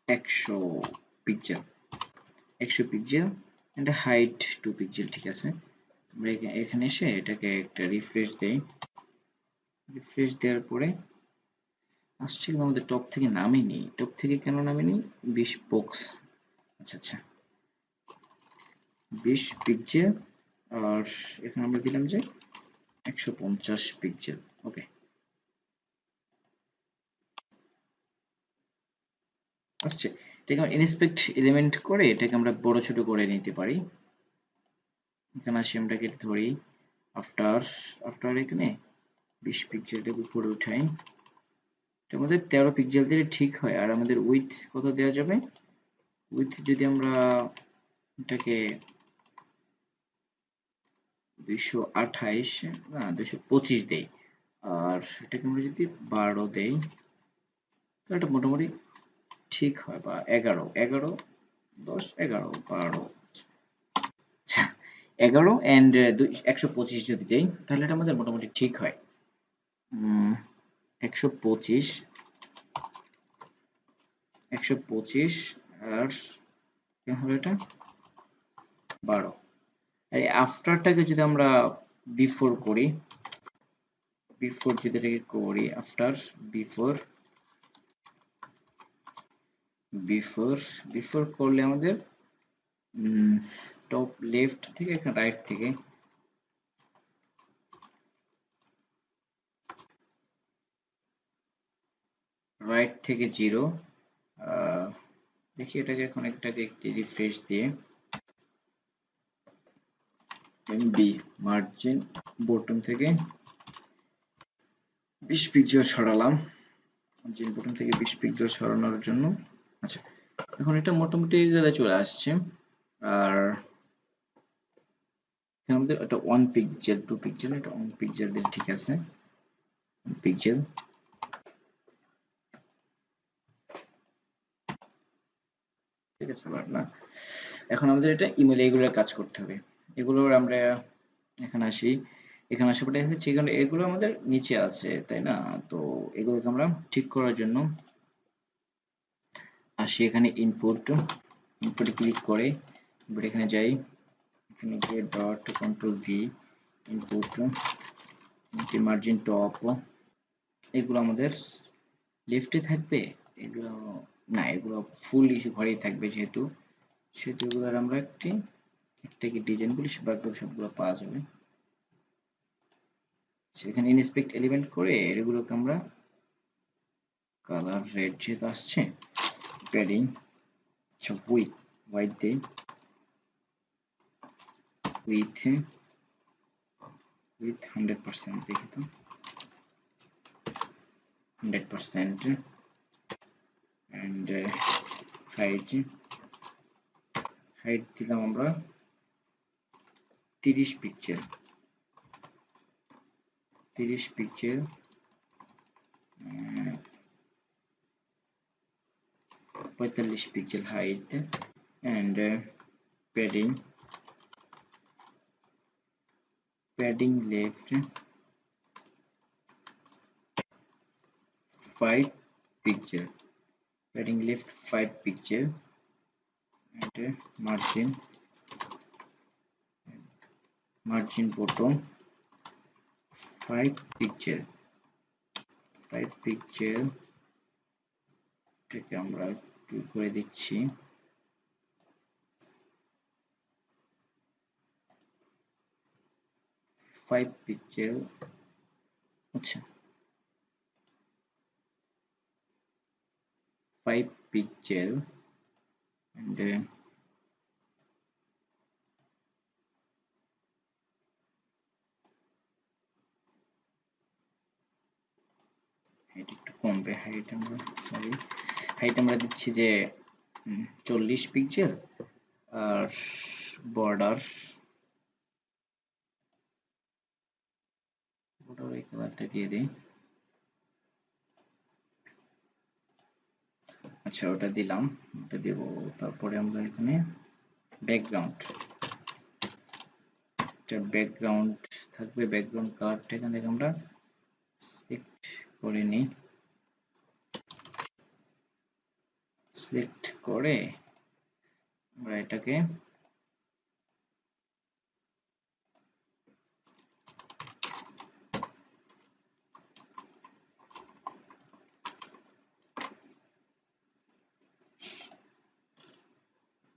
100 পিক্সেল, এন্ড হাইট 2 পিক্সেল। ঠিক আছে, আমরা এখানে এসে এটাকে একটা রিফ্রেশ দেই, রিফ্রেশ দেওয়ার পরে আসছে, কিন্তু আমাদের টপ থেকে নামেনি। টপ থেকে কেন নামেনি? 20 বক্স। আচ্ছা আচ্ছা, 20 পিক্সেল। আর এখানে আমরা দিলাম যে 150 পিক্সেল। ওকে, আসছে। এটাকে আমরা ইন্সপেক্ট এলিমেন্ট করে এটাকে আমরা বড় ছোট করে নিতে পারি। এখানে আসি, আমরা এটাকে ধরি আফটার। আফটার এখানে 20 পিক্সেলটাকে উপরে উঠাই। এটার মধ্যে 13 পিক্সেল দিলে ঠিক হয়। আর আমাদের উইথ কত দেওয়া যাবে? উইথ যদি আমরা এটাকে 228 না 225 দেই, আর এটাকে আমরা যদি 12 দেই, তাহলে এটা মোটামুটি ঠিক হয়। বা 11, 10, 11, 12, আচ্ছা 11 and 125 যদি দেই, তাহলে এটা আমাদের মোটামুটি ঠিক হয়। 125 আর কেমন হলো এটা? 12। আর আফটারটাকে যদি আমরা বিফোর করি, বিফোর যদি এটাকে করি আফটার, বিফোর বিফোর বিফোর করলে আমাদের টপ লেফট থেকে এখানে রাইট থেকে রাইট থেকে 0। দেখি এটাকে এখন একটাকে একটি রিফ্রেশ দিয়ে এমবি মার্জিন বটন থেকে 20 পিক্সেল সরালাম। মার্জিন বটন থেকে 20 পিক্সেল সরানোর জন্য। আচ্ছা, এখন এটা মোটামুটি জায়গায় চলে আসছে। আর এখানে আমাদের এটা 1 পিক্সেল 2 পিক্সেল, এটা 1 পিক্সেল দিলে ঠিক আছে। 1 পিক্সেল ঠিক আছে। বাট না, এখন আমাদের এটা ইমেল এগুলোর কাজ করতে হবে। এগুলোর আমরা এখানে আসি। এখানে আসার পরে হচ্ছে এখানে এগুলো আমাদের নিচে আছে, তাই না? তো এগুলোকে আমরা ঠিক করার জন্য আসি এখানে ইনপুটে ক্লিক করে এবার এখানে যাই। এখানে গিয়ে dot control V, input margin top. এগুলো আমাদের লেফটে থাকবে। এগুলো না, এগুলো ফুল ঘরেই থাকবে, যেহেতু সেহেতু এগুলোর আমরা একটি ডিজাইনগুলি সবগুলো পাওয়া যাবে। সেখানে ইন্সপেক্ট এলিমেন্ট করে এগুলোকে আমরা কালার রেড যেহেতু আসছে, প্যাডিং উইথ হোয়াইট দেই, উইথ 100% দেখি তো 100%, and হাইট দিলাম আমরা 30 pixel 45 pixel height, and padding left 5 pixel, padding left 5 pixel, and margin bottom 5 pixel 5 pixel এটাকে আমরা একটু করে দিচ্ছি। 5 পিক্সেল। আচ্ছা, 5 পিক্সেল, and হাইট একটু কমবে। হাইট আমরা দিচ্ছি যে 40 পিক্সেল। আর বর্ডার এই কালারটা দিয়ে দিই। আচ্ছা, ওটা দিলাম, ওটা দেব। তারপরে আমরা এখানে ব্যাকগ্রাউন্ড থাকবে। ব্যাকগ্রাউন্ড কালারটা এখান থেকে আমরা সিলেক্ট করে নিই। সিলেক্ট করে আমরা এটাকে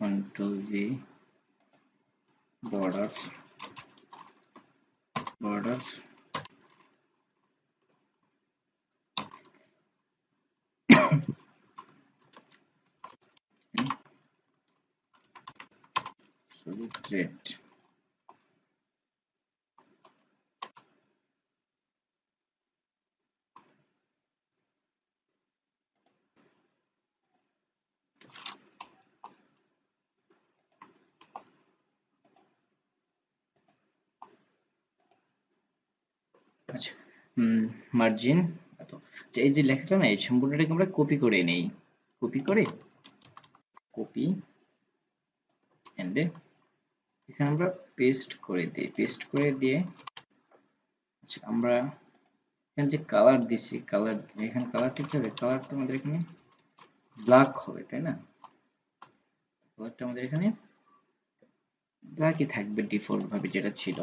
control V, borders, solid red. আচ্ছা, মার্জিন এত। আচ্ছা, এই যে লেখাটা না, এই সম্পূর্ণটাকে আমরা কপি করে নেই, কপি এন্ড এখানে আমরা পেস্ট করে দিয়ে আচ্ছা, আমরা এখানে যে কালার দিছি, এখানে কালারটা কি হবে? কালার তো আমাদের এখানে ব্ল্যাক হবে, তাই না? কালারটা আমাদের এখানে ব্ল্যাকই থাকবে ডিফল্ট ভাবে যেটা ছিল।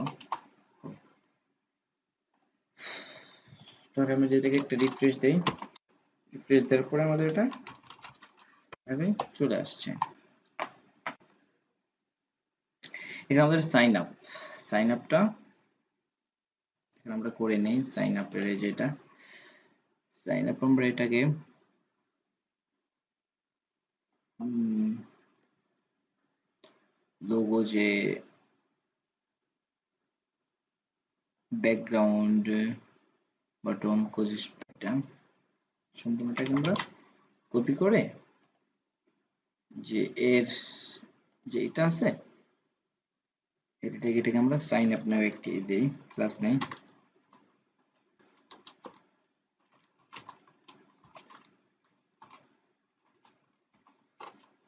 তাহলে আমরা যেটাকে একটা রিফ্রেশ দেই, রিফ্রেশ দেওয়ার পরে আমাদের এটা এভাবে চলে আসছে। এখানে আমাদের সাইন আপটা এখানে আমরা করে নেই। সাইন আপের যেটা সাইন আপ আমরা এটাকে লোগো যে ব্যাকগ্রাউন্ড বাটন কোজিটা সম্পূর্ণটাকে আমরা কপি করে যে এর যে এটা আছে এটাকে আমরা সাইন আপ নামে একটি দেই, ক্লাস নেই।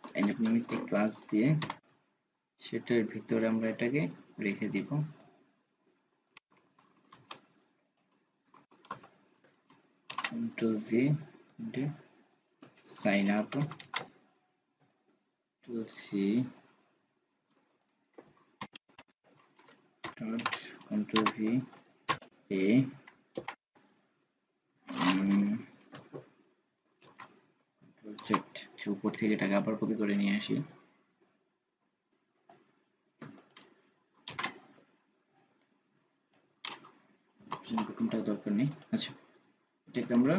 সাইন আপ নামে একটি ক্লাস দিয়ে সেটার ভিতরে আমরা এটাকে রেখে দিব। Ctrl V sign up to see dot Ctrl V A project উপর থেকে এটাকে আবার কপি করে নিয়ে আসি। বুটনটা দরকার নেই। আচ্ছা, এটাকে আমরা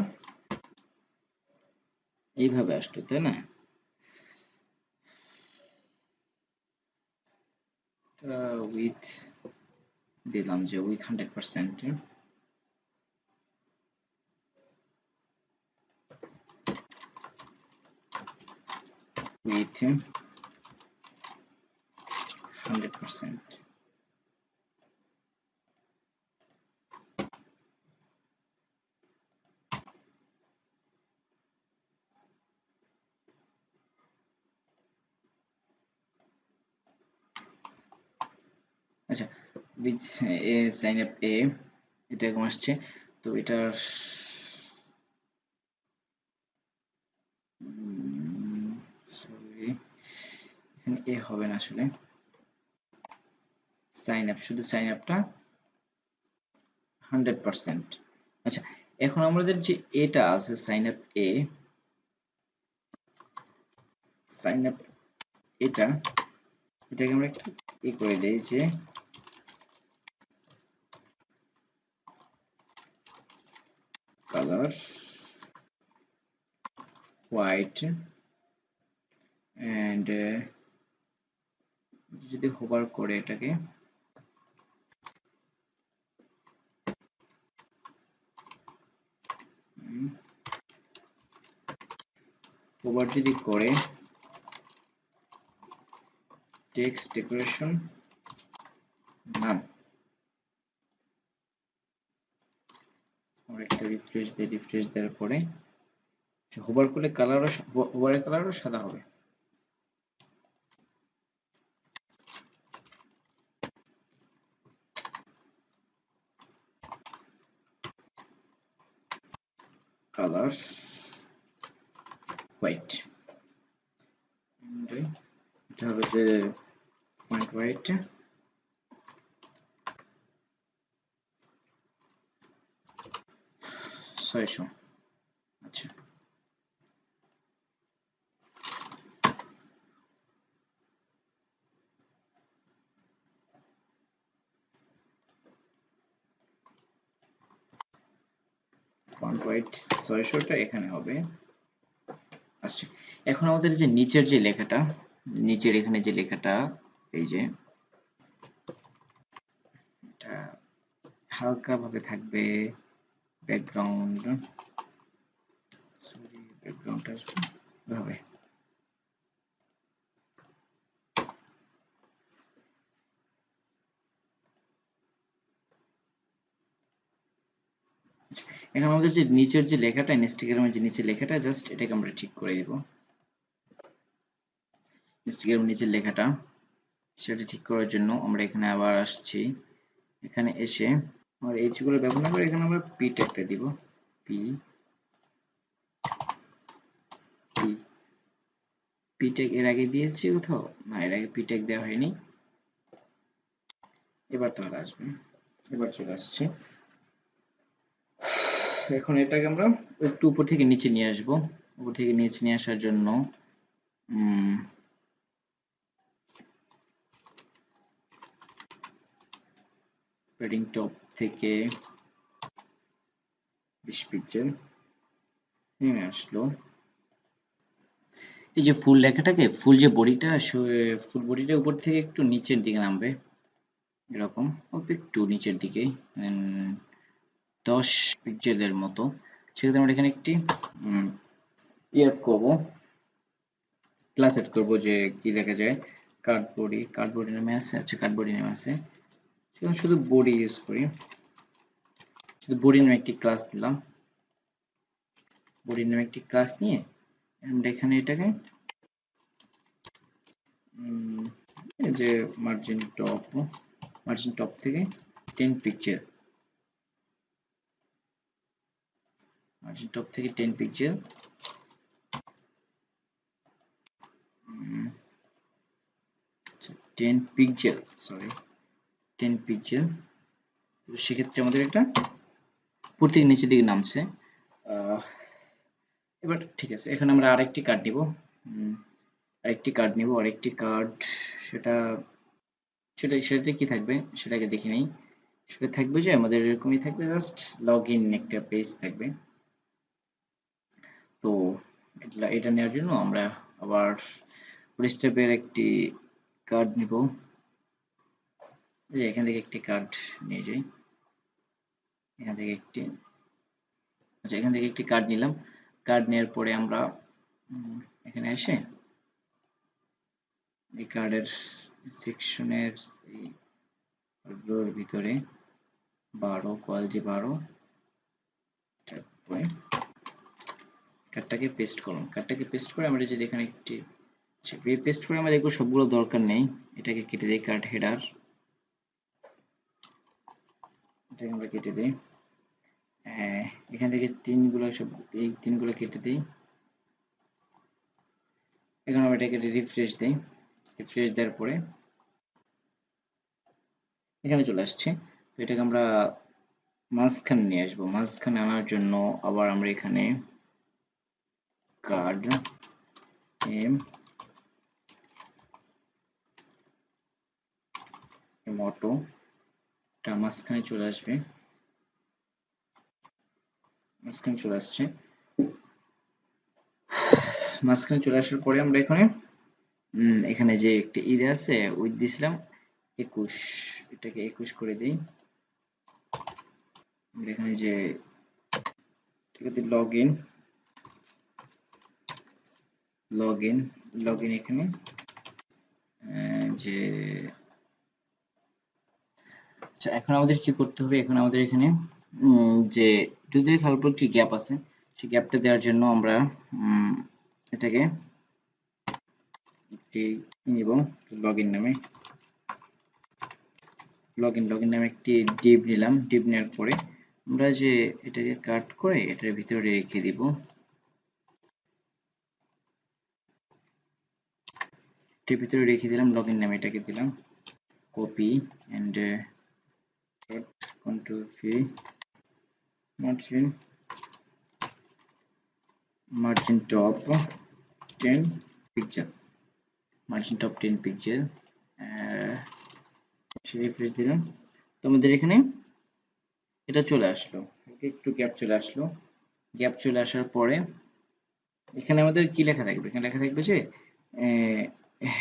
এইভাবে আসতো, তাই না? উইথ দিলাম যে উইথ 100%, উইথ 100%। আচ্ছা, উইথ এ সাইন আপ এ এটা এরকম আসছে। তো এটার সরি এখানে এ হবে না আসলে, সাইন আপ শুধু সাইন আপটা 100%। আচ্ছা, এখন আমাদের যে এটা আছে সাইন আপ এ, সাইন আপ এটাকে আমরা একটা করে দেই যে কালার হোয়াইট এন্ড যদি হোভার করে এটাকে হোভার যদি করে টেক্সট ডেকোরেশন নাম, আমরা একটা রিফ্রেশ দেওয়ার পরে হোভার করলে হোভারের কালারও সাদা হবে। কালার্স হোয়াইট, এটা হবে যে পয়েন্ট হোয়াইট, 600। আচ্ছা, ফন্ট ওয়েট 600 টা এখানে হবে। আচ্ছা, এখন আমাদের যে নিচের যে লেখাটা, নিচের এখানে যে লেখাটা, এই যে এটা হালকা ভাবে থাকবে ব্যাকগ্রাউন্ড, সরি ব্যাকগ্রাউন্ডটা এভাবে। এখন আমাদের যে নিচের যে লেখাটা, ইনস্টাগ্রামের যে নিচের লেখাটা, জাস্ট এটাকে আমরা ঠিক করে দিব। ইনস্টাগ্রামের নিচের লেখাটা, সেটা ঠিক করার জন্য আমরা এখানে আবার আসছি। এখানে এসে আমরা এইচ গুলো ব্যবহার না করে এখানে আমরা পি ট্যাগটা দিব। পি পি পি ট্যাগ এর আগে দিয়েছি কোথাও? না, এর আগে পি ট্যাগ দেওয়া হয়নি। এবার তাহলে আসবে, এবার চলে আসছে। এখন এটাকে আমরা একটু উপর থেকে নিচে নিয়ে আসবো। উপর থেকে নিচে নিয়ে আসার জন্য প্যাডিং টপ থেকে 20 পিক্সেল নেমে আসলো। এই যে ফুল লেখাটাকে, ফুল যে বডিটা, ফুল বডিটা উপর থেকে একটু নিচের দিকে নামবে, এরকম অল্প একটু নিচের দিকে, 10 পিক্সেলের মতো। সেক্ষেত্রে আমরা এখানে একটি ইয়ে করবো, ক্লাস সেট করবো যে কি দেখা যায়, কার্ডবোর্ডি নামে আছে। আচ্ছা, কার্ডবোর্ডি নামে আছে, সেখানে শুধু বডি ইউজ করি, শুধু বডি নামে একটি ক্লাস দিলাম। বডি নামে একটি ক্লাস নিয়ে আমরা এখানে এটাকে এই যে মার্জিন টপ থেকে 10 পিক্সেল, মার্জিন টপ থেকে 10 পিক্সেল, 10 পিক্সেল, সরি 10 পিক্সেল। সেক্ষেত্রে আমাদের এটা প্রতি নিচের দিকে নামছে। এবার ঠিক আছে, এখন আমরা আরেকটি কার্ড নিব, আরেকটি কার্ড, সেটা সেটাতে কি থাকবে সেটাকে দেখে নেই। সেটা থাকবে যে আমাদের এরকমই থাকবে, জাস্ট লগ ইন একটা পেজ থাকবে। তো এটা নেওয়ার জন্য আমরা আবার স্টেপের একটি কার্ড নিব। যে এখান থেকে একটি কার্ড নিয়ে যাই, এখান থেকে একটি, আচ্ছা এখান থেকে একটি কার্ড নিলাম। কার্ড নেওয়ার পরে আমরা এখানে এসে এই কার্ডের সেকশনের এই ভিতরে 12 কোয়ালিটি 12, তারপরে কার্ডটাকে পেস্ট করুন। কার্ডটাকে পেস্ট করে আমরা যদি এখানে একটি পেস্ট করে আমাদের এগুলো সবগুলো দরকার নেই, এটাকে কেটে দিই। কার্ড হেডার, এটাকে আমরা কেটে দিই। এখান থেকে এই তিনগুলো কেটে দিই। এখন আমরা এটাকে রিফ্রেশ দিই। রিফ্রেশ দেওয়ার পরে এখানে চলে আসছে। তো এটাকে আমরা মাঝখানে নিয়ে আসবো। মাঝখানে আনার জন্য আবার আমরা এখানে কার্ড অটো, এটা মাঝখানে চলে আসবে, মাঝখানে চলে আসছে। মাঝখানে চলে আসার পরে আমরা এখানে যে একটা আছে, উইথ দিছিলাম 21, এটাকে 21 করে দিই। আমরা এখানে যে লগইন এখানে যে, আচ্ছা এখন আমাদের কি করতে হবে, এখন আমাদের এখানে যে যদি অল্প একটি গ্যাপ আছে, সেই গ্যাপটা দেওয়ার জন্য আমরা এটাকে একটি নিব, লগইন নামে একটি ডিভ নিলাম। ডিভ নেওয়ার পরে আমরা যে এটাকে কাট করে এটার ভিতরে রেখে দিব। এটার ভিতরে রেখে দিলাম, লগইন নামে এটাকে দিলাম। Copy and control V, margin top 10 pixel, margin top 10 pixel, refresh দিলাম। তো আমাদের এখানে এটা চলে আসলো, একটু গ্যাপ চলে আসলো। গ্যাপ চলে আসার পরে এখানে আমাদের কি লেখা থাকবে, এখানে লেখা থাকবে যে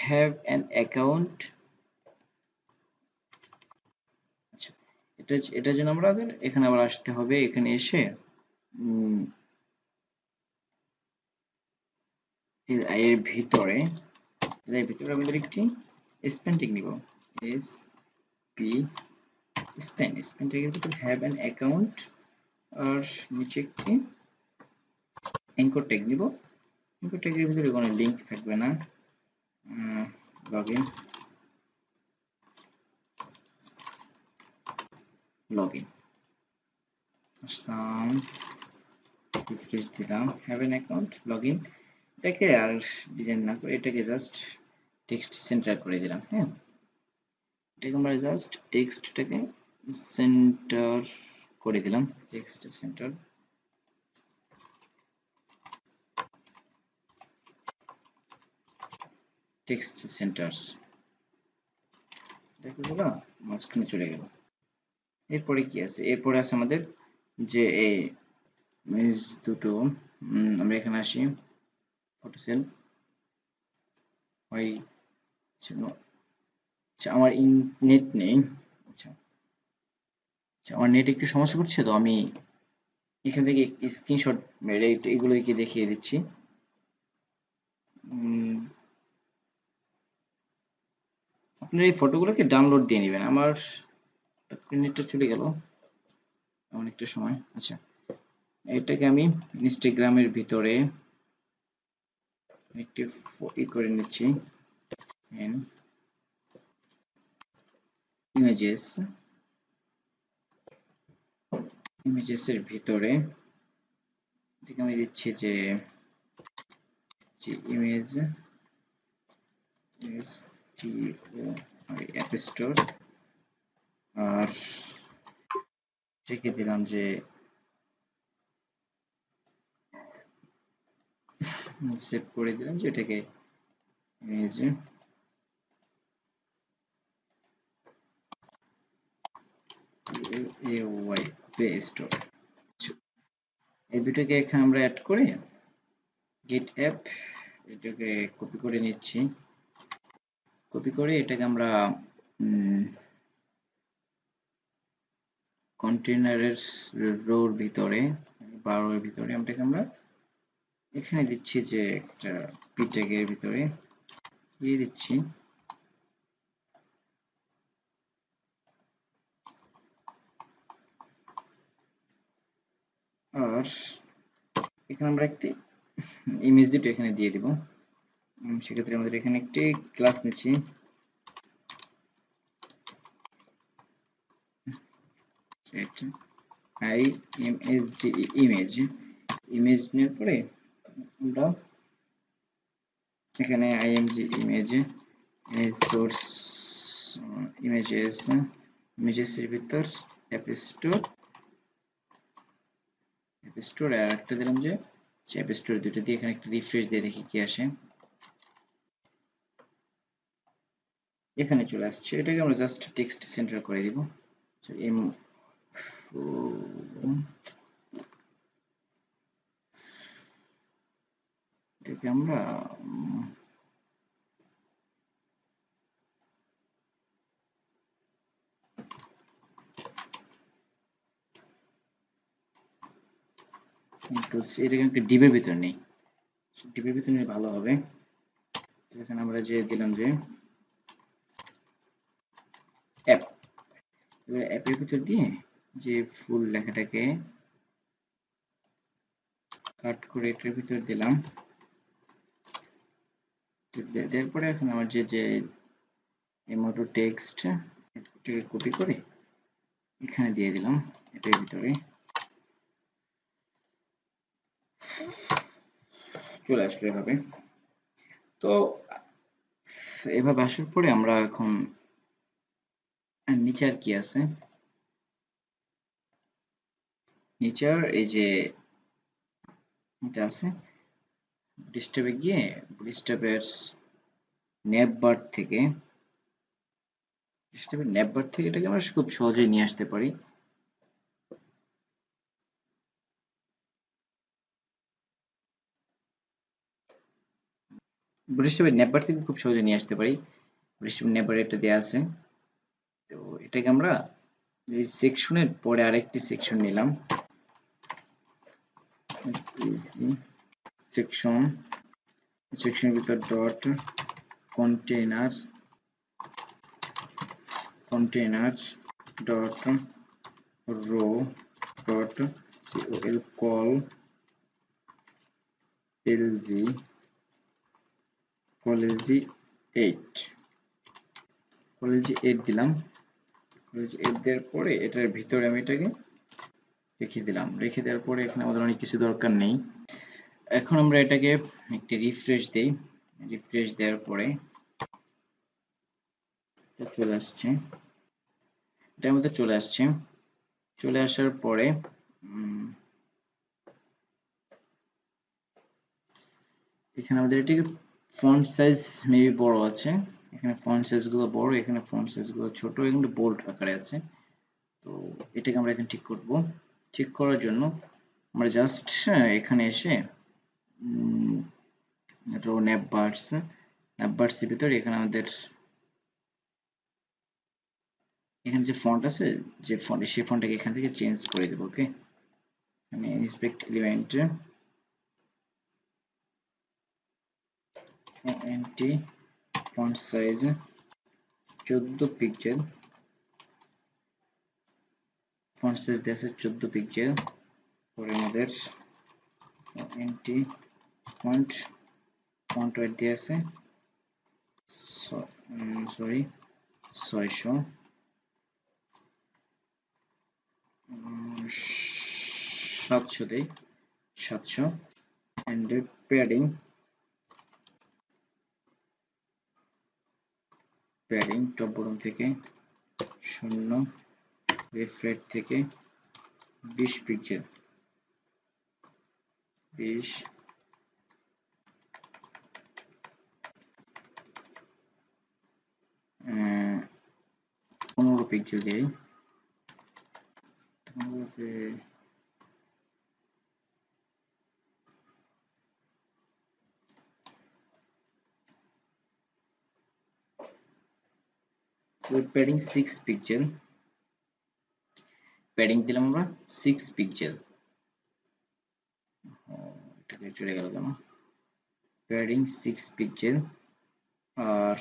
হ্যাভ অ্যান অ্যাকাউন্ট। আচ্ছা, এটার জন্য আমাদের এখানে আবার আসতে হবে, এখানে এসে এর ভিতরে আমাদের একটি স্পেন টেক নিব, এস পি স্পেন টেকের ভিতরে হ্যাভ অ্যান অ্যাকাউন্ট, আর নিচে একটি অ্যাঙ্কর ট্যাগ নিব। অ্যাঙ্কর ট্যাগের ভিতরে কোনো লিংক থাকবে না, লগইন আসলাম, রিফ্রেশ দিলাম, হ্যাভ অ্যান অ্যাকাউন্ট লগইন। এটাকে আর ডিজাইন না করে এটাকে জাস্ট টেক্সট সেন্টার করে দিলাম। হ্যাঁ, এটাকে আমরা জাস্ট টেক্সটটাকে সেন্টার করে দিলাম, টেক্সট সেন্টার। টেক্সট সেন্টার্স দেখো দাদা, মাঝখানে চলে গেল। এরপরে কি আছে, এরপরে আছে আমাদের যে এই ইমেজ দুটো, আমরা এখানে আসি ফটো সেল হয়। আচ্ছা, আমার নেট নেই। আচ্ছা আচ্ছা, আমার নেট একটু সমস্যা করছে, তো আমি এখান থেকে স্ক্রিনশট মেরে এগুলোকে দেখিয়ে দিচ্ছি। আপনার এই ফটোগুলোকে ডাউনলোড দিয়ে নেবেন। আমার নেটটা চলে গেল অনেকটা সময়। আচ্ছা, এটাকে আমি ইনস্টাগ্রামের ভিতরে একটি করে নিচ্ছি, ইমেজেস এর ভিতরে এটাকে আমি দিচ্ছি যে ইমেজ অ্যাপ স্টোর, আর এটাকে দিলাম যে সেভ করে দিলাম যে এটাকে ইমেজ প্লে স্টোর। এই দুটোকে এখানে আমরা অ্যাড করে গেট অ্যাপ, এটাকে কপি করে নিচ্ছি। কপি করে এটাকে আমরা কন্টেনারের রোর ভিতরে 12 এর ভিতরে আমরা এখানে দিচ্ছি যে একটা পি ট্যাগের ভিতরে দিয়ে দিচ্ছি। আর এখানে আমরা একটি ইমেজ দুটো এখানে দিয়ে দিব। সেক্ষেত্রে আমাদের এখানে একটি ক্লাস নিচ্ছি, ইমেজ নেওয়ার পরে আমরা এখানে ইমেজ সোর্স ইমেজেসের ভিতর অ্যাপ স্টোর আর একটা দিলাম যে অ্যাপ স্টোর, দুটো দিয়ে এখানে একটা রিফ্রেশ দিয়ে দেখি কি আসে। এখানে চলে আসছে, এটাকে আমরা জাস্ট টেক্সট সেন্টার করে দিব। এটাকে আমরা এটাকে একটা ডিবের ভিতর নেই, ডিবের ভিতর নিলে ভালো হবে। এখানে আমরা যে দিলাম যে অ্যাপ, এবার অ্যাপের ভিতর দিয়ে যে ফুল লেখাটাকে কাট করে এটার ভিতর দিলাম। দেওয়ার পরে এখন আমার যে এমোটো টেক্সট এটাকে কপি করে এখানে দিয়ে দিলাম এটার ভিতরে, চলে আসলো এভাবে। তো এভাবে আসার পরে আমরা এখন নিচে আর কি আছে, নিচে আর এই যে এটা আছে বুটস্ট্র্যাপে গিয়ে বুটস্ট্র্যাপের নেভবার থেকে এটাকে আমরা খুব সহজেই নিয়ে আসতে পারি। বুটস্ট্র্যাপের নেবার থেকে খুব সহজে নিয়ে আসতে পারি। বুটস্ট্র্যাপ নেবার এটা দেওয়া আছে, তো এটাকে আমরা এই সেকশনের পরে আরেকটি সেকশন নিলাম, সেকশন, সেকশনের ভিতর dot container, container dot rho dot col call lg call lg 8, call lg 8 দিলাম। কল lg 8 দেওয়ার পরে এটার ভিতরে আমি এটাকে রেখে দিলাম। রেখে দেওয়ার পরে এখানে আমাদের অনেক কিছু দরকার নেই। এখন আমরা এটাকে একটি রিফ্রেশ দেই। রিফ্রেশ দেওয়ার পরে এটা চলে আসছে, এটার মধ্যে চলে আসছে। চলে আসার পরে এখানে আমাদের এটিকে ফন্ট সাইজ মেবি বড় আছে, এখানে ফন্ট সাইজ গুলো বড়, এখানে ফন্ট সাইজ গুলো ছোট, এগুলো বোল্ড আকারে আছে। তো এটাকে আমরা এখন ঠিক করব। ঠিক করার জন্য আমরা জাস্ট এখানে এসে রো ন্যাপবার্স, ন্যাপবার্স এর ভিতরে এখানে আমাদের এখানে যে ফন্ট আছে, যে ফন্ট, সেই ফন্টটাকে এখান থেকে চেঞ্জ করে দেব। ওকে, মানে inspect element anti font size 14 pixel, font size দেওয়া আছে 14 পিক্সেল। পরে আমাদের এন্টি ফন্ট, ফন্ট ওয়েট দেওয়া আছে সরি 600, 700 দেই, 700। And padding, padding top bottom থেকে 0, রিফ্রেশ থেকে 20 পিক্সেল, 20, 15 পিক্সেল দেই। 15তে প্যাডিং 6 পিক্সেল, প্যাডিং দিলাম আমরা 6 পিক্সেল। এটাকে চলে গেল কেন, প্যাডিং 6 পিক্সেল। আর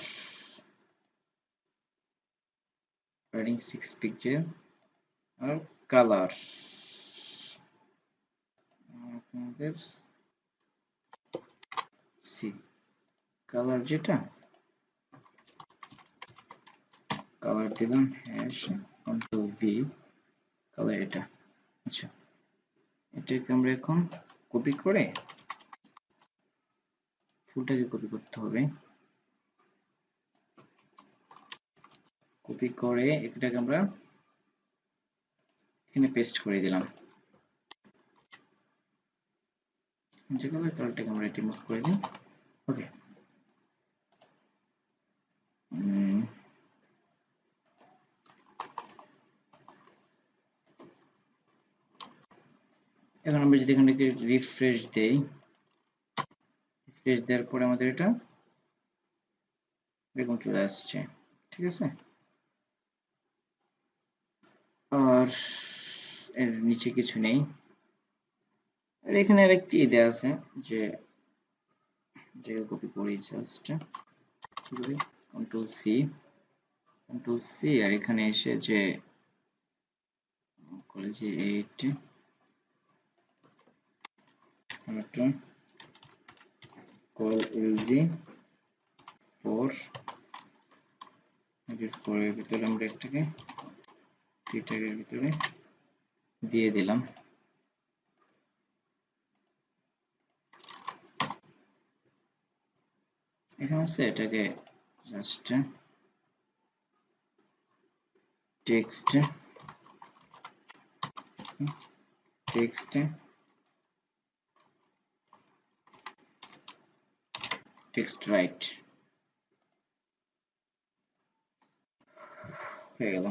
প্যাডিং 6 পিক্সেল আর কালার আপনাদের সি, কালার যেটা, কালার দিলাম হ্যাশ কন্ট্রোল ভি, কালার এটা। আচ্ছা, এটাকে আমরা এখন কপি করে, ফুলটাকে কপি করতে হবে। কপি করে এটাকে আমরা এখানে পেস্ট করে দিলাম। যে কালারটাকে আমরা রিমুভ করে দিই। ওকে, এখন আমরা যদি এখান থেকে রিফ্রেশ দেই, রিফ্রেশ দেওয়ার পরে আমাদের এটা এরকম চলে আসছে। ঠিক আছে, আর এর নিচে কিছু নেই। আর এখানে আরেকটি দেয়া আছে যে কপি করি, just control C, control C, আর এখানে এসে যে কলেজে 8 কল এলজি 4, এই 4 এর ভিতরে আমরা একটাকে টি ট্যাগের ভিতরে দিয়ে দিলাম। এখানে আছে, এটাকে just text, text, text right হয়ে গেল।